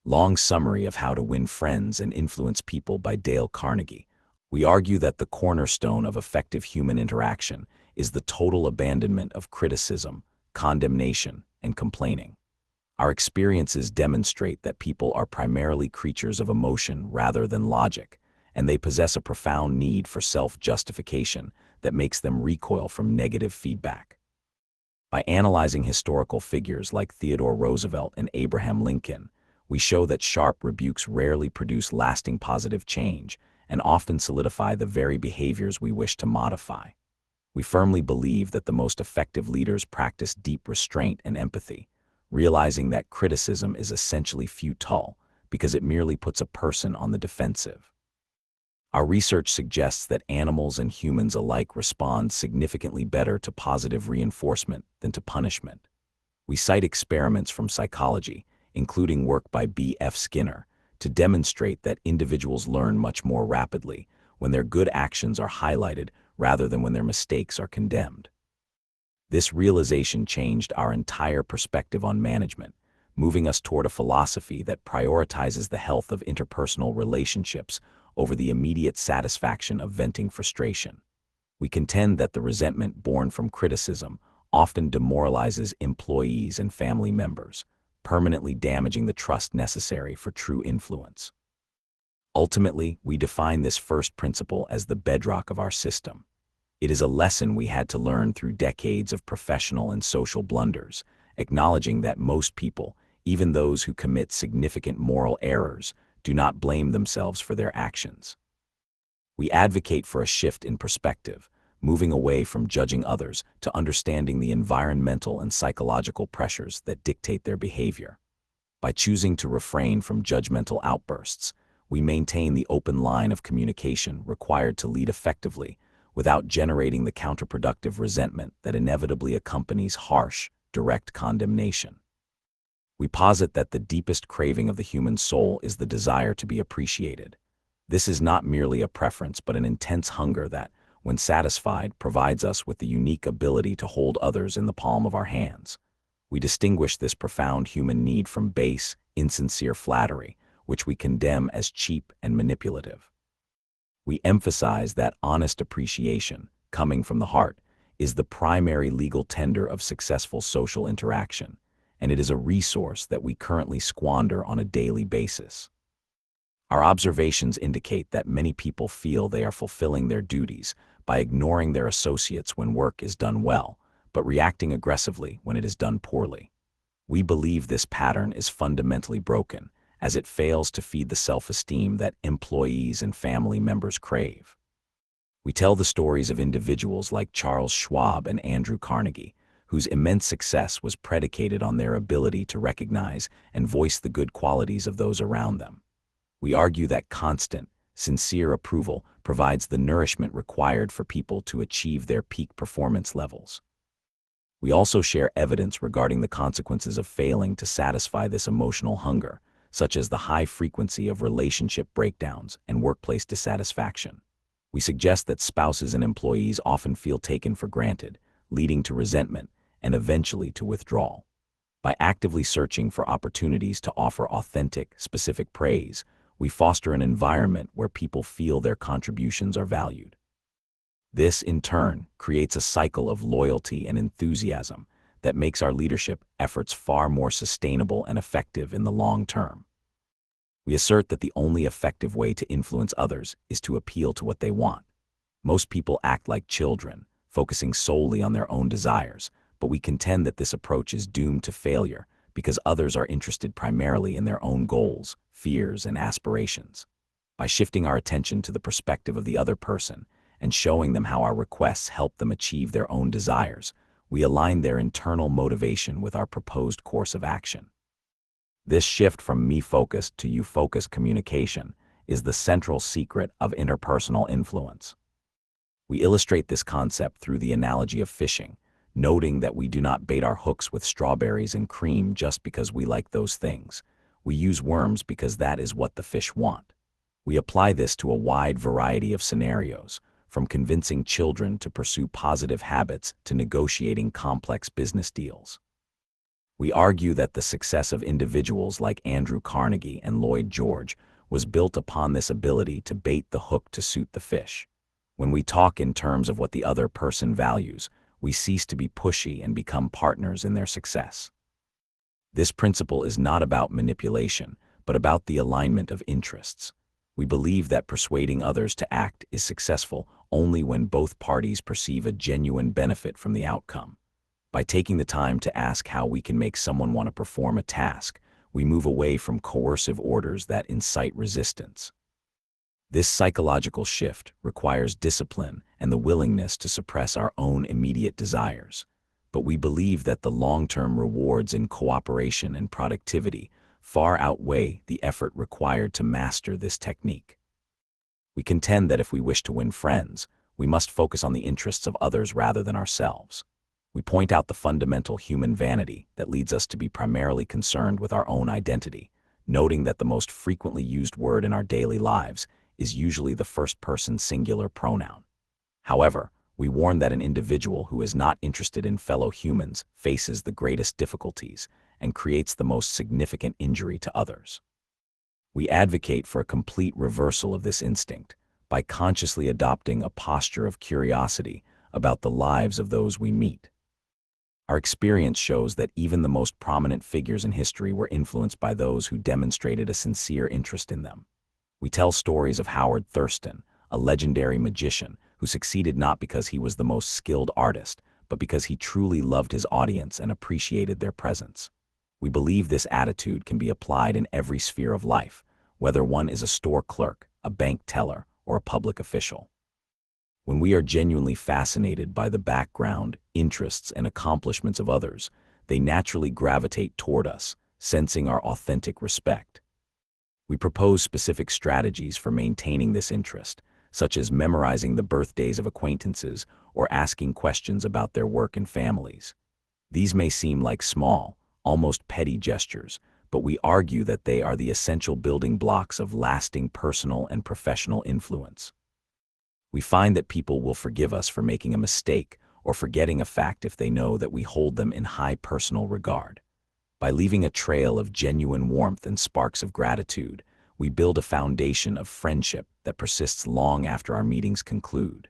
Long summary of How to Win Friends and Influence People by Dale Carnegie. We argue that the cornerstone of effective human interaction is the total abandonment of criticism, condemnation, and complaining. Our experiences demonstrate that people are primarily creatures of emotion rather than logic, and they possess a profound need for self-justification that makes them recoil from negative feedback. By analyzing historical figures like Theodore Roosevelt and Abraham Lincoln, we show that sharp rebukes rarely produce lasting positive change and often solidify the very behaviors we wish to modify. We firmly believe that the most effective leaders practice deep restraint and empathy, realizing that criticism is essentially futile because it merely puts a person on the defensive. Our research suggests that animals and humans alike respond significantly better to positive reinforcement than to punishment. We cite experiments from psychology, including work by B.F. Skinner, to demonstrate that individuals learn much more rapidly when their good actions are highlighted rather than when their mistakes are condemned. This realization changed our entire perspective on management, moving us toward a philosophy that prioritizes the health of interpersonal relationships over the immediate satisfaction of venting frustration. We contend that the resentment born from criticism often demoralizes employees and family members, permanently damaging the trust necessary for true influence. Ultimately, we define this first principle as the bedrock of our system. It is a lesson we had to learn through decades of professional and social blunders, acknowledging that most people, even those who commit significant moral errors, do not blame themselves for their actions. We advocate for a shift in perspective, moving away from judging others to understanding the environmental and psychological pressures that dictate their behavior. By choosing to refrain from judgmental outbursts, we maintain the open line of communication required to lead effectively without generating the counterproductive resentment that inevitably accompanies harsh, direct condemnation. We posit that the deepest craving of the human soul is the desire to be appreciated. This is not merely a preference but an intense hunger that, when satisfied, provides us with the unique ability to hold others in the palm of our hands. We distinguish this profound human need from base, insincere flattery, which we condemn as cheap and manipulative. We emphasize that honest appreciation, coming from the heart, is the primary legal tender of successful social interaction, and it is a resource that we currently squander on a daily basis. Our observations indicate that many people feel they are fulfilling their duties by ignoring their associates when work is done well, but reacting aggressively when it is done poorly. We believe this pattern is fundamentally broken, as it fails to feed the self-esteem that employees and family members crave. We tell the stories of individuals like Charles Schwab and Andrew Carnegie, whose immense success was predicated on their ability to recognize and voice the good qualities of those around them. We argue that constant, sincere approval provides the nourishment required for people to achieve their peak performance levels. We also share evidence regarding the consequences of failing to satisfy this emotional hunger, such as the high frequency of relationship breakdowns and workplace dissatisfaction. We suggest that spouses and employees often feel taken for granted, leading to resentment and eventually to withdrawal. By actively searching for opportunities to offer authentic, specific praise, we foster an environment where people feel their contributions are valued. This, in turn, creates a cycle of loyalty and enthusiasm that makes our leadership efforts far more sustainable and effective in the long term. We assert that the only effective way to influence others is to appeal to what they want. Most people act like children, focusing solely on their own desires, but we contend that this approach is doomed to failure because others are interested primarily in their own goals, fears, and aspirations. By shifting our attention to the perspective of the other person and showing them how our requests help them achieve their own desires, we align their internal motivation with our proposed course of action. This shift from me-focused to you-focused communication is the central secret of interpersonal influence. We illustrate this concept through the analogy of fishing, noting that we do not bait our hooks with strawberries and cream just because we like those things. We use worms because that is what the fish want. We apply this to a wide variety of scenarios, from convincing children to pursue positive habits to negotiating complex business deals. We argue that the success of individuals like Andrew Carnegie and Lloyd George was built upon this ability to bait the hook to suit the fish. When we talk in terms of what the other person values, we cease to be pushy and become partners in their success. This principle is not about manipulation, but about the alignment of interests. We believe that persuading others to act is successful only when both parties perceive a genuine benefit from the outcome. By taking the time to ask how we can make someone want to perform a task, we move away from coercive orders that incite resistance. This psychological shift requires discipline and the willingness to suppress our own immediate desires. But we believe that the long-term rewards in cooperation and productivity far outweigh the effort required to master this technique. We contend that if we wish to win friends, we must focus on the interests of others rather than ourselves. We point out the fundamental human vanity that leads us to be primarily concerned with our own identity, noting that the most frequently used word in our daily lives is usually the first-person singular pronoun. However, we warn that an individual who is not interested in fellow humans faces the greatest difficulties and creates the most significant injury to others. We advocate for a complete reversal of this instinct by consciously adopting a posture of curiosity about the lives of those we meet. Our experience shows that even the most prominent figures in history were influenced by those who demonstrated a sincere interest in them. We tell stories of Howard Thurston, a legendary magician who succeeded not because he was the most skilled artist, but because he truly loved his audience and appreciated their presence. We believe this attitude can be applied in every sphere of life, whether one is a store clerk, a bank teller, or a public official. When we are genuinely fascinated by the background, interests, and accomplishments of others, they naturally gravitate toward us, sensing our authentic respect. We propose specific strategies for maintaining this interest, such as memorizing the birthdays of acquaintances or asking questions about their work and families. These may seem like small, almost petty gestures, but we argue that they are the essential building blocks of lasting personal and professional influence. We find that people will forgive us for making a mistake or forgetting a fact if they know that we hold them in high personal regard. By leaving a trail of genuine warmth and sparks of gratitude, we build a foundation of friendship that persists long after our meetings conclude.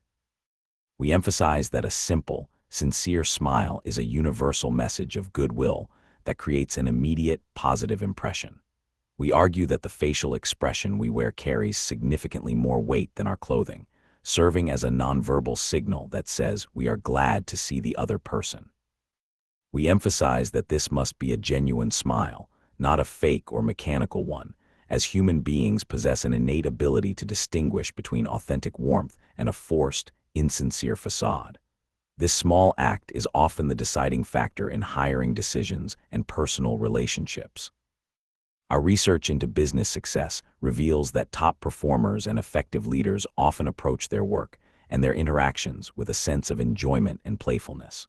We emphasize that a simple, sincere smile is a universal message of goodwill that creates an immediate, positive impression. We argue that the facial expression we wear carries significantly more weight than our clothing, serving as a nonverbal signal that says we are glad to see the other person. We emphasize that this must be a genuine smile, not a fake or mechanical one, as human beings possess an innate ability to distinguish between authentic warmth and a forced, insincere facade. This small act is often the deciding factor in hiring decisions and personal relationships. Our research into business success reveals that top performers and effective leaders often approach their work and their interactions with a sense of enjoyment and playfulness.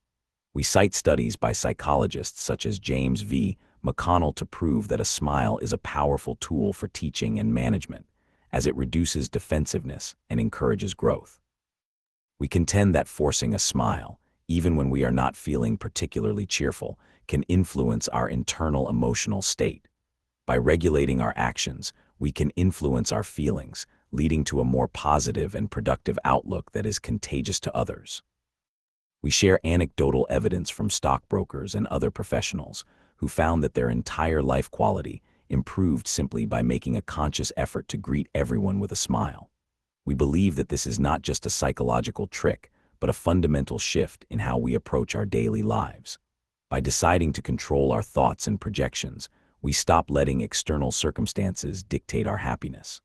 We cite studies by psychologists such as James V. McConnell to prove that a smile is a powerful tool for teaching and management, as it reduces defensiveness and encourages growth. We contend that forcing a smile, even when we are not feeling particularly cheerful, can influence our internal emotional state. By regulating our actions, we can influence our feelings, leading to a more positive and productive outlook that is contagious to others. We share anecdotal evidence from stockbrokers and other professionals who found that their entire life quality improved simply by making a conscious effort to greet everyone with a smile. We believe that this is not just a psychological trick, but a fundamental shift in how we approach our daily lives. By deciding to control our thoughts and projections, we stop letting external circumstances dictate our happiness.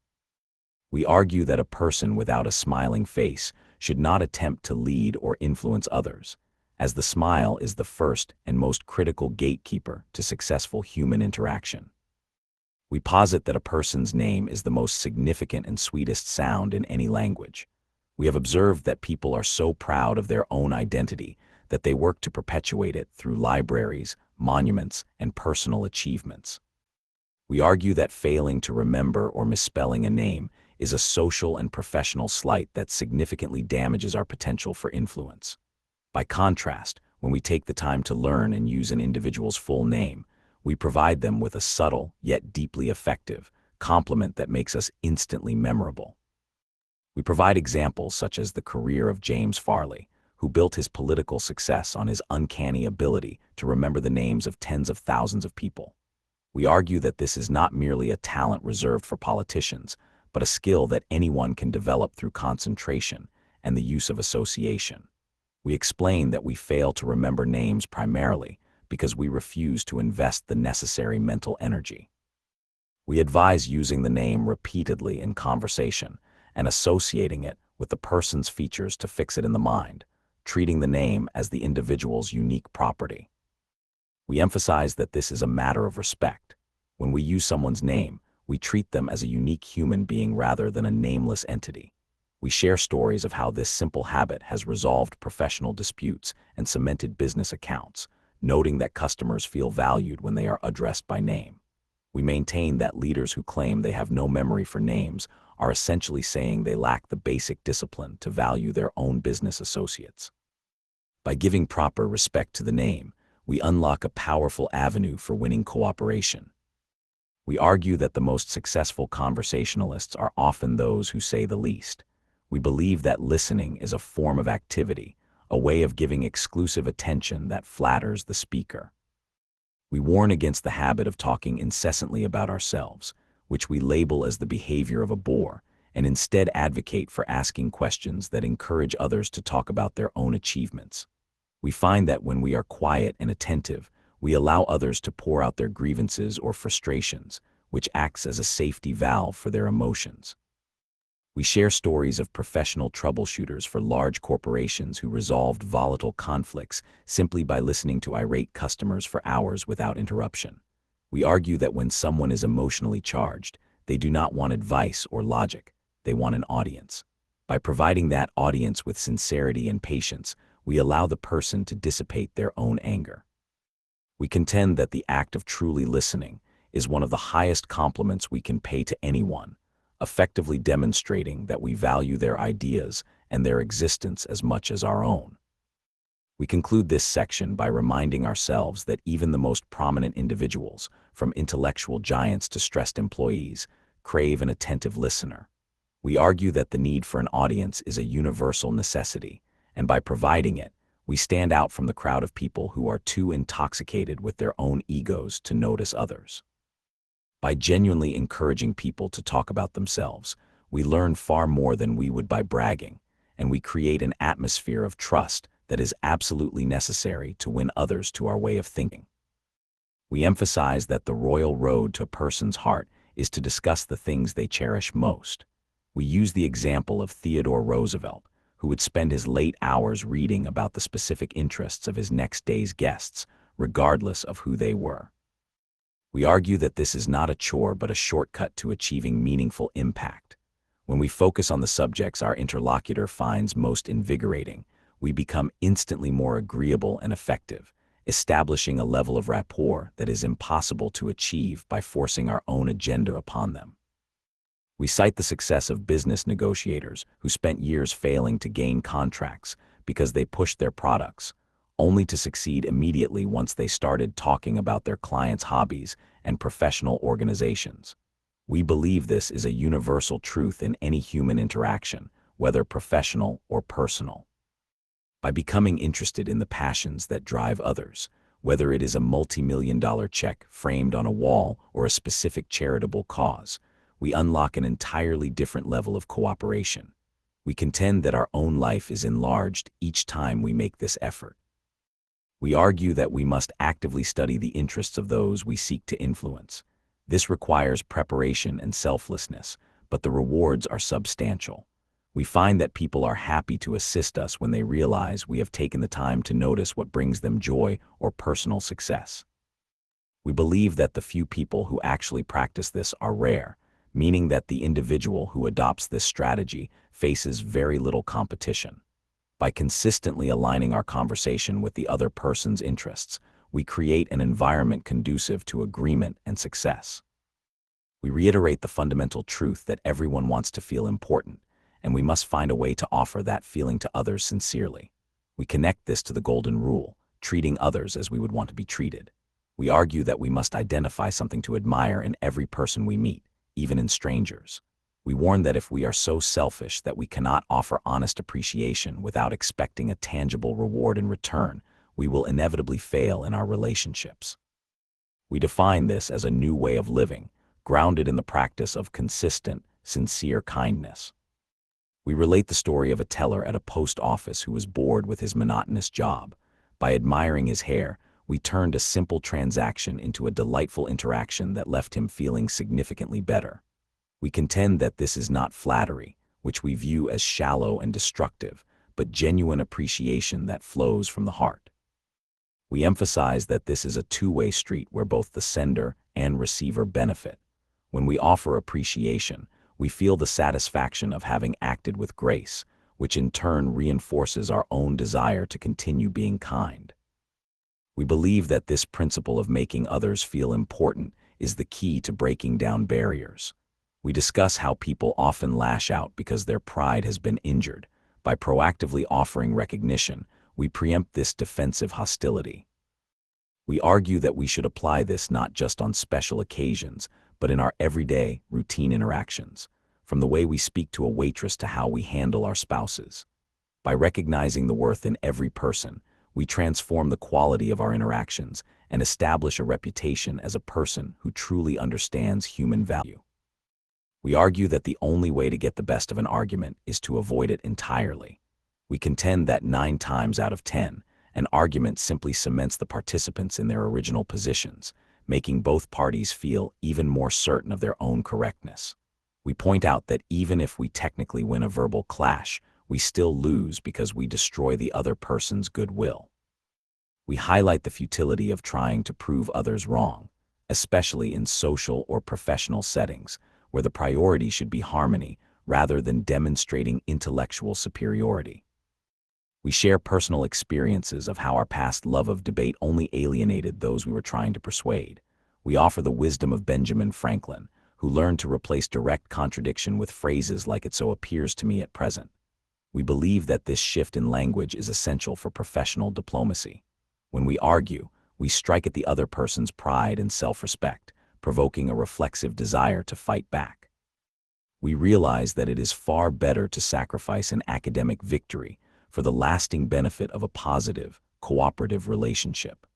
We argue that a person without a smiling face should not attempt to lead or influence others, as the smile is the first and most critical gatekeeper to successful human interaction. We posit that a person's name is the most significant and sweetest sound in any language. We have observed that people are so proud of their own identity that they work to perpetuate it through libraries, monuments, and personal achievements. We argue that failing to remember or misspelling a name is a social and professional slight that significantly damages our potential for influence. By contrast, When we take the time to learn and use an individual's full name, we provide them with a subtle, yet deeply effective, compliment that makes us instantly memorable. We provide examples such as the career of James Farley, who built his political success on his uncanny ability to remember the names of tens of thousands of people. We argue that this is not merely a talent reserved for politicians, but a skill that anyone can develop through concentration and the use of association. We explain that we fail to remember names primarily because we refuse to invest the necessary mental energy. We advise using the name repeatedly in conversation and associating it with the person's features to fix it in the mind, treating the name as the individual's unique property. We emphasize that this is a matter of respect. When we use someone's name, we treat them as a unique human being rather than a nameless entity. We share stories of how this simple habit has resolved professional disputes and cemented business accounts, noting that customers feel valued when they are addressed by name. We maintain that leaders who claim they have no memory for names are essentially saying they lack the basic discipline to value their own business associates. By giving proper respect to the name, we unlock a powerful avenue for winning cooperation. We argue that the most successful conversationalists are often those who say the least. We believe that listening is a form of activity, a way of giving exclusive attention that flatters the speaker. We warn against the habit of talking incessantly about ourselves, which we label as the behavior of a bore, and instead advocate for asking questions that encourage others to talk about their own achievements. We find that when we are quiet and attentive, we allow others to pour out their grievances or frustrations, which acts as a safety valve for their emotions. We share stories of professional troubleshooters for large corporations who resolved volatile conflicts simply by listening to irate customers for hours without interruption. We argue that when someone is emotionally charged, they do not want advice or logic, they want an audience. By providing that audience with sincerity and patience, we allow the person to dissipate their own anger. We contend that the act of truly listening is one of the highest compliments we can pay to anyone, effectively demonstrating that we value their ideas and their existence as much as our own. We conclude this section by reminding ourselves that even the most prominent individuals, from intellectual giants to stressed employees, crave an attentive listener. We argue that the need for an audience is a universal necessity, and by providing it, we stand out from the crowd of people who are too intoxicated with their own egos to notice others. By genuinely encouraging people to talk about themselves, we learn far more than we would by bragging, and we create an atmosphere of trust that is absolutely necessary to win others to our way of thinking. We emphasize that the royal road to a person's heart is to discuss the things they cherish most. We use the example of Theodore Roosevelt, who would spend his late hours reading about the specific interests of his next day's guests, regardless of who they were. We argue that this is not a chore but a shortcut to achieving meaningful impact. When we focus on the subjects our interlocutor finds most invigorating, we become instantly more agreeable and effective, establishing a level of rapport that is impossible to achieve by forcing our own agenda upon them. We cite the success of business negotiators who spent years failing to gain contracts because they pushed their products, only to succeed immediately once they started talking about their clients' hobbies and professional organizations. We believe this is a universal truth in any human interaction, whether professional or personal. By becoming interested in the passions that drive others, whether it is a multi-million-dollar check framed on a wall or a specific charitable cause, we unlock an entirely different level of cooperation. We contend that our own life is enlarged each time we make this effort. We argue that we must actively study the interests of those we seek to influence. This requires preparation and selflessness, but the rewards are substantial. We find that people are happy to assist us when they realize we have taken the time to notice what brings them joy or personal success. We believe that the few people who actually practice this are rare, meaning that the individual who adopts this strategy faces very little competition. By consistently aligning our conversation with the other person's interests, we create an environment conducive to agreement and success. We reiterate the fundamental truth that everyone wants to feel important, and we must find a way to offer that feeling to others sincerely. We connect this to the golden rule, treating others as we would want to be treated. We argue that we must identify something to admire in every person we meet, even in strangers. We warn that if we are so selfish that we cannot offer honest appreciation without expecting a tangible reward in return, we will inevitably fail in our relationships. We define this as a new way of living, grounded in the practice of consistent, sincere kindness. We relate the story of a teller at a post office who was bored with his monotonous job. By admiring his hair, we turned a simple transaction into a delightful interaction that left him feeling significantly better. We contend that this is not flattery, which we view as shallow and destructive, but genuine appreciation that flows from the heart. We emphasize that this is a two-way street where both the sender and receiver benefit. When we offer appreciation, we feel the satisfaction of having acted with grace, which in turn reinforces our own desire to continue being kind. We believe that this principle of making others feel important is the key to breaking down barriers. We discuss how people often lash out because their pride has been injured. By proactively offering recognition, we preempt this defensive hostility. We argue that we should apply this not just on special occasions, but in our everyday, routine interactions, from the way we speak to a waitress to how we handle our spouses. By recognizing the worth in every person, we transform the quality of our interactions and establish a reputation as a person who truly understands human value. We argue that the only way to get the best of an argument is to avoid it entirely. We contend that 9 times out of 10, an argument simply cements the participants in their original positions, making both parties feel even more certain of their own correctness. We point out that even if we technically win a verbal clash, we still lose because we destroy the other person's goodwill. We highlight the futility of trying to prove others wrong, especially in social or professional settings, where the priority should be harmony rather than demonstrating intellectual superiority. We share personal experiences of how our past love of debate only alienated those we were trying to persuade. We offer the wisdom of Benjamin Franklin, who learned to replace direct contradiction with phrases like "it so appears to me at present." We believe that this shift in language is essential for professional diplomacy. When we argue, we strike at the other person's pride and self-respect, provoking a reflexive desire to fight back. We realize that it is far better to sacrifice an academic victory for the lasting benefit of a positive, cooperative relationship.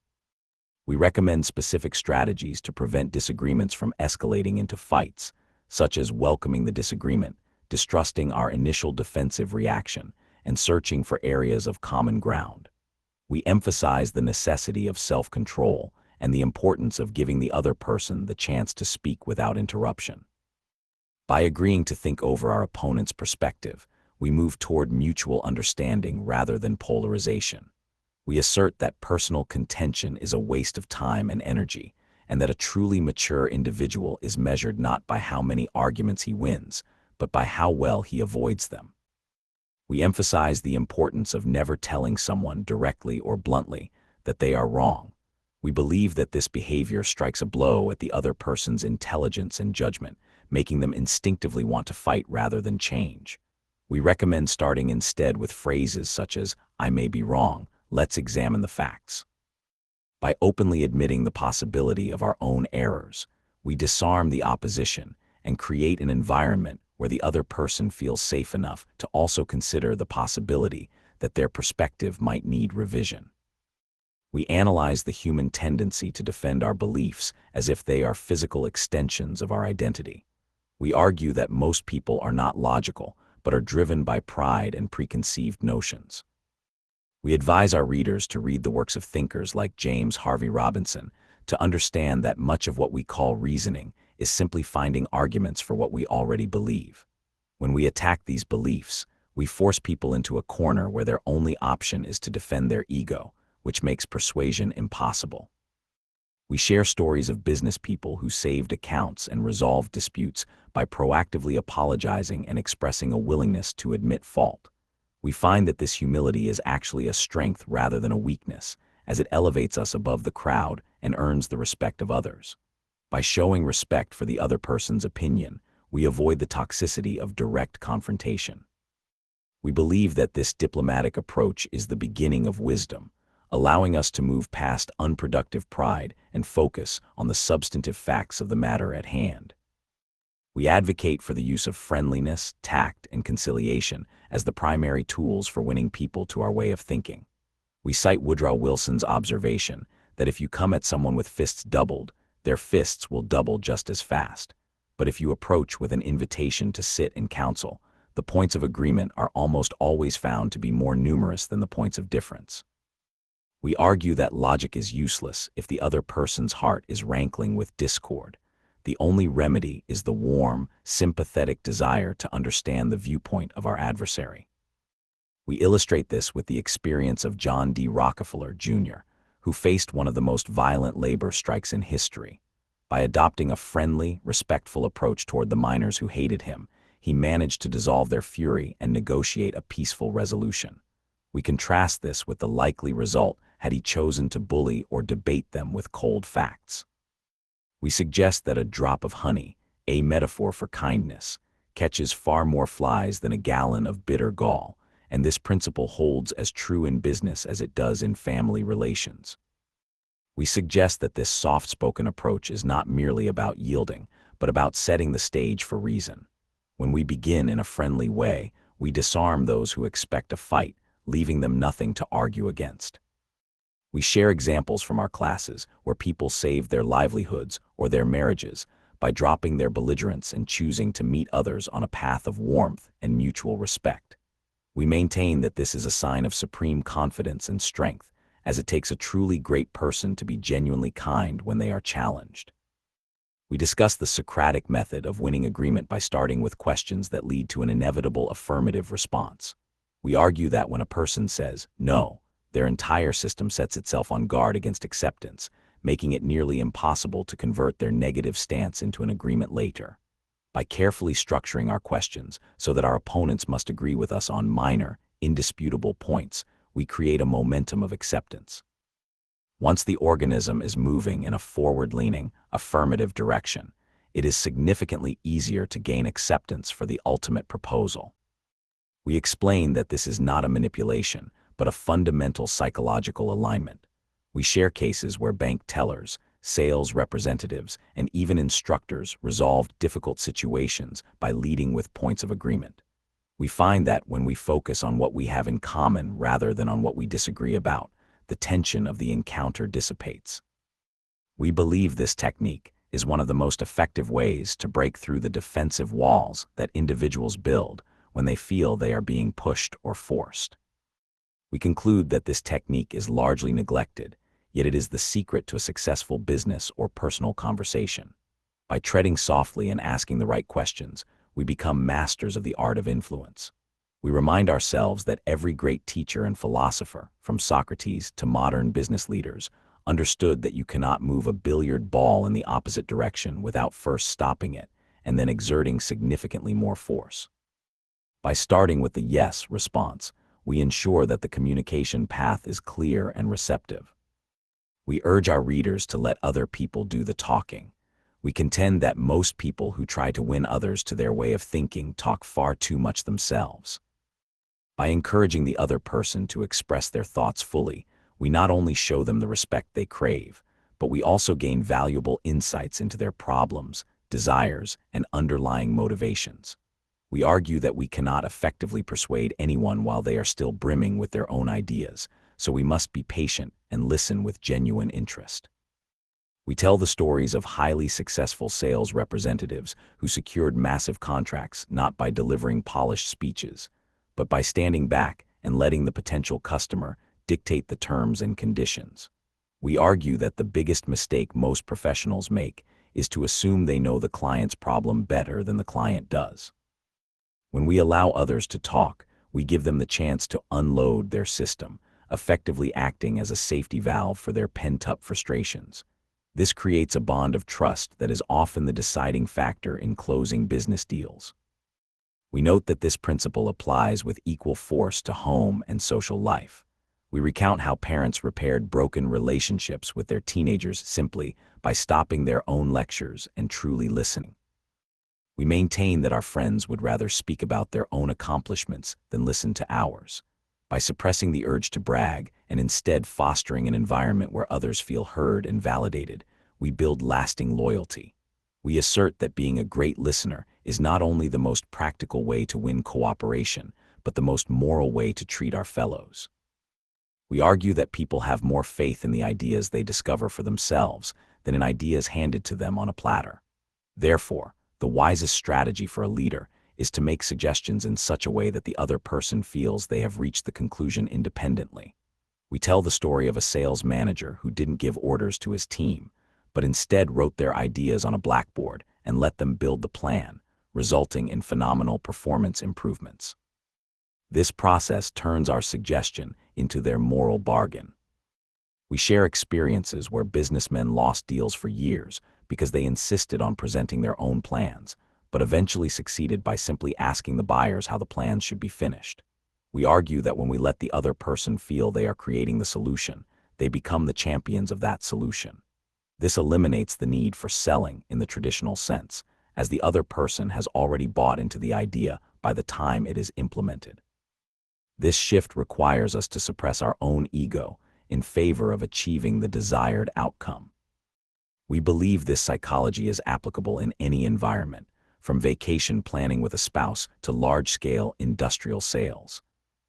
We recommend specific strategies to prevent disagreements from escalating into fights, such as welcoming the disagreement, distrusting our initial defensive reaction, and searching for areas of common ground. We emphasize the necessity of self-control and the importance of giving the other person the chance to speak without interruption. By agreeing to think over our opponent's perspective, we move toward mutual understanding rather than polarization. We assert that personal contention is a waste of time and energy, and that a truly mature individual is measured not by how many arguments he wins, but by how well he avoids them. We emphasize the importance of never telling someone directly or bluntly that they are wrong. We believe that this behavior strikes a blow at the other person's intelligence and judgment, making them instinctively want to fight rather than change. We recommend starting instead with phrases such as, "I may be wrong, let's examine the facts." By openly admitting the possibility of our own errors, we disarm the opposition and create an environment where the other person feels safe enough to also consider the possibility that their perspective might need revision. We analyze the human tendency to defend our beliefs as if they are physical extensions of our identity. We argue that most people are not logical, but are driven by pride and preconceived notions. We advise our readers to read the works of thinkers like James Harvey Robinson to understand that much of what we call reasoning is simply finding arguments for what we already believe. When we attack these beliefs, we force people into a corner where their only option is to defend their ego, which makes persuasion impossible. We share stories of business people who saved accounts and resolved disputes by proactively apologizing and expressing a willingness to admit fault. We find that this humility is actually a strength rather than a weakness, as it elevates us above the crowd and earns the respect of others. By showing respect for the other person's opinion, we avoid the toxicity of direct confrontation. We believe that this diplomatic approach is the beginning of wisdom, allowing us to move past unproductive pride and focus on the substantive facts of the matter at hand. We advocate for the use of friendliness, tact, and conciliation as the primary tools for winning people to our way of thinking. We cite Woodrow Wilson's observation that if you come at someone with fists doubled, their fists will double just as fast. But if you approach with an invitation to sit in counsel, the points of agreement are almost always found to be more numerous than the points of difference. We argue that logic is useless if the other person's heart is rankling with discord. The only remedy is the warm, sympathetic desire to understand the viewpoint of our adversary. We illustrate this with the experience of John D. Rockefeller, Jr., who faced one of the most violent labor strikes in history. By adopting a friendly, respectful approach toward the miners who hated him, he managed to dissolve their fury and negotiate a peaceful resolution. We contrast this with the likely result had he chosen to bully or debate them with cold facts. We suggest that a drop of honey, a metaphor for kindness, catches far more flies than a gallon of bitter gall, and this principle holds as true in business as it does in family relations. We suggest that this soft-spoken approach is not merely about yielding, but about setting the stage for reason. When we begin in a friendly way, we disarm those who expect a fight, leaving them nothing to argue against. We share examples from our classes where people saved their livelihoods or their marriages by dropping their belligerence and choosing to meet others on a path of warmth and mutual respect. We maintain that this is a sign of supreme confidence and strength, as it takes a truly great person to be genuinely kind when they are challenged. We discuss the Socratic method of winning agreement by starting with questions that lead to an inevitable affirmative response. We argue that when a person says no, their entire system sets itself on guard against acceptance, making it nearly impossible to convert their negative stance into an agreement later. By carefully structuring our questions so that our opponents must agree with us on minor, indisputable points, we create a momentum of acceptance. Once the organism is moving in a forward-leaning, affirmative direction, it is significantly easier to gain acceptance for the ultimate proposal. We explain that this is not a manipulation, but a fundamental psychological alignment. We share cases where bank tellers, sales representatives, and even instructors resolved difficult situations by leading with points of agreement. We find that when we focus on what we have in common rather than on what we disagree about, the tension of the encounter dissipates. We believe this technique is one of the most effective ways to break through the defensive walls that individuals build when they feel they are being pushed or forced. We conclude that this technique is largely neglected, yet it is the secret to a successful business or personal conversation. By treading softly and asking the right questions, we become masters of the art of influence. We remind ourselves that every great teacher and philosopher, from Socrates to modern business leaders, understood that you cannot move a billiard ball in the opposite direction without first stopping it and then exerting significantly more force. By starting with the yes response, we ensure that the communication path is clear and receptive. We urge our readers to let other people do the talking. We contend that most people who try to win others to their way of thinking talk far too much themselves. By encouraging the other person to express their thoughts fully, we not only show them the respect they crave, but we also gain valuable insights into their problems, desires, and underlying motivations. We argue that we cannot effectively persuade anyone while they are still brimming with their own ideas, so we must be patient and listen with genuine interest. We tell the stories of highly successful sales representatives who secured massive contracts not by delivering polished speeches, but by standing back and letting the potential customer dictate the terms and conditions. We argue that the biggest mistake most professionals make is to assume they know the client's problem better than the client does. When we allow others to talk, we give them the chance to unload their system, effectively acting as a safety valve for their pent-up frustrations. This creates a bond of trust that is often the deciding factor in closing business deals. We note that this principle applies with equal force to home and social life. We recount how parents repaired broken relationships with their teenagers simply by stopping their own lectures and truly listening. We maintain that our friends would rather speak about their own accomplishments than listen to ours. By suppressing the urge to brag and instead fostering an environment where others feel heard and validated, we build lasting loyalty. We assert that being a great listener is not only the most practical way to win cooperation, but the most moral way to treat our fellows. We argue that people have more faith in the ideas they discover for themselves than in ideas handed to them on a platter. Therefore, the wisest strategy for a leader is to make suggestions in such a way that the other person feels they have reached the conclusion independently. We tell the story of a sales manager who didn't give orders to his team, but instead wrote their ideas on a blackboard and let them build the plan, resulting in phenomenal performance improvements. This process turns our suggestion into their moral bargain. We share experiences where businessmen lost deals for years because they insisted on presenting their own plans, but eventually succeeded by simply asking the buyers how the plans should be finished. We argue that when we let the other person feel they are creating the solution, they become the champions of that solution. This eliminates the need for selling in the traditional sense, as the other person has already bought into the idea by the time it is implemented. This shift requires us to suppress our own ego in favor of achieving the desired outcome. We believe this psychology is applicable in any environment, from vacation planning with a spouse to large-scale industrial sales.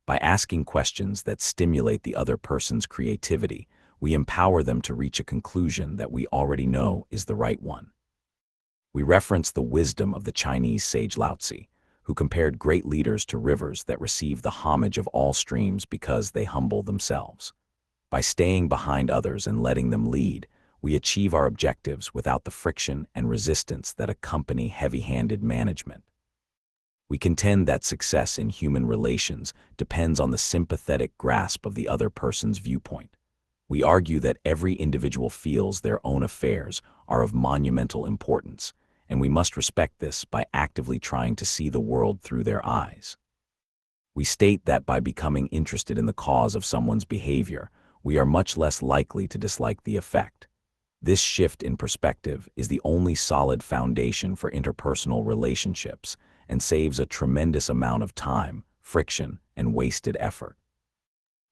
By asking questions that stimulate the other person's creativity, we empower them to reach a conclusion that we already know is the right one. We reference the wisdom of the Chinese sage Lao Tzu, who compared great leaders to rivers that receive the homage of all streams because they humble themselves. By staying behind others and letting them lead, we achieve our objectives without the friction and resistance that accompany heavy-handed management. We contend that success in human relations depends on the sympathetic grasp of the other person's viewpoint. We argue that every individual feels their own affairs are of monumental importance, and we must respect this by actively trying to see the world through their eyes. We state that by becoming interested in the cause of someone's behavior, we are much less likely to dislike the effect. This shift in perspective is the only solid foundation for interpersonal relationships and saves a tremendous amount of time, friction, and wasted effort.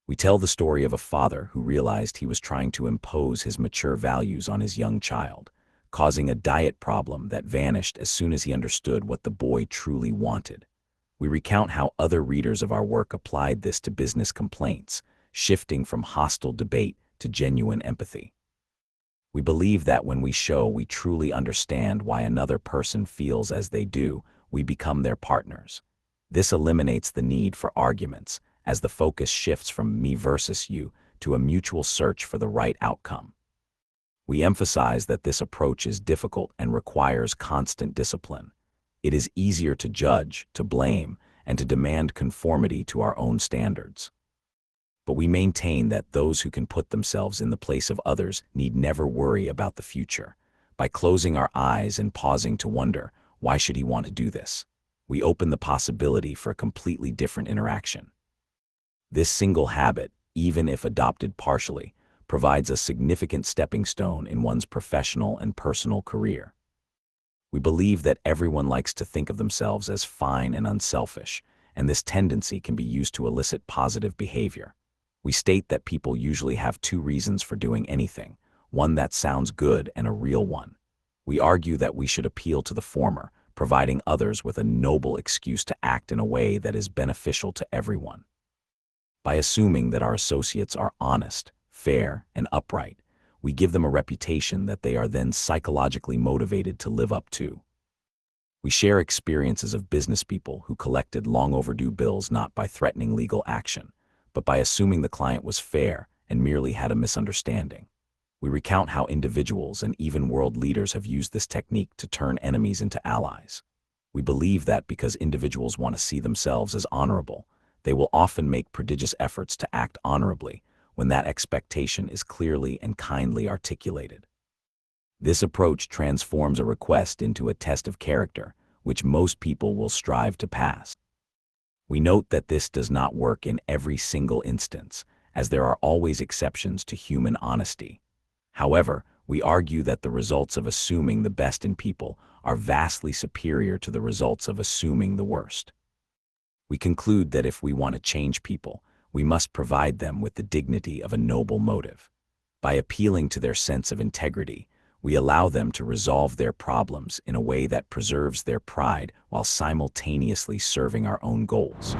We tell the story of a father who realized he was trying to impose his mature values on his young child, causing a diet problem that vanished as soon as he understood what the boy truly wanted. We recount how other readers of our work applied this to business complaints, shifting from hostile debate to genuine empathy. We believe that when we show we truly understand why another person feels as they do, we become their partners. This eliminates the need for arguments, as the focus shifts from me versus you to a mutual search for the right outcome. We emphasize that this approach is difficult and requires constant discipline. It is easier to judge, to blame, and to demand conformity to our own standards. But we maintain that those who can put themselves in the place of others need never worry about the future. By closing our eyes and pausing to wonder, why should he want to do this? We open the possibility for a completely different interaction. This single habit, even if adopted partially, provides a significant stepping stone in one's professional and personal career. We believe that everyone likes to think of themselves as fine and unselfish, and this tendency can be used to elicit positive behavior. We state that people usually have two reasons for doing anything, one that sounds good and a real one. We argue that we should appeal to the former, providing others with a noble excuse to act in a way that is beneficial to everyone. By assuming that our associates are honest, fair, and upright, we give them a reputation that they are then psychologically motivated to live up to. We share experiences of business people who collected long overdue bills not by threatening legal action, but by assuming the client was fair and merely had a misunderstanding. We recount how individuals and even world leaders have used this technique to turn enemies into allies. We believe that because individuals want to see themselves as honorable, they will often make prodigious efforts to act honorably when that expectation is clearly and kindly articulated. This approach transforms a request into a test of character, which most people will strive to pass. We note that this does not work in every single instance, as there are always exceptions to human honesty. However, we argue that the results of assuming the best in people are vastly superior to the results of assuming the worst. We conclude that if we want to change people, we must provide them with the dignity of a noble motive. By appealing to their sense of integrity, we allow them to resolve their problems in a way that preserves their pride while simultaneously serving our own goals.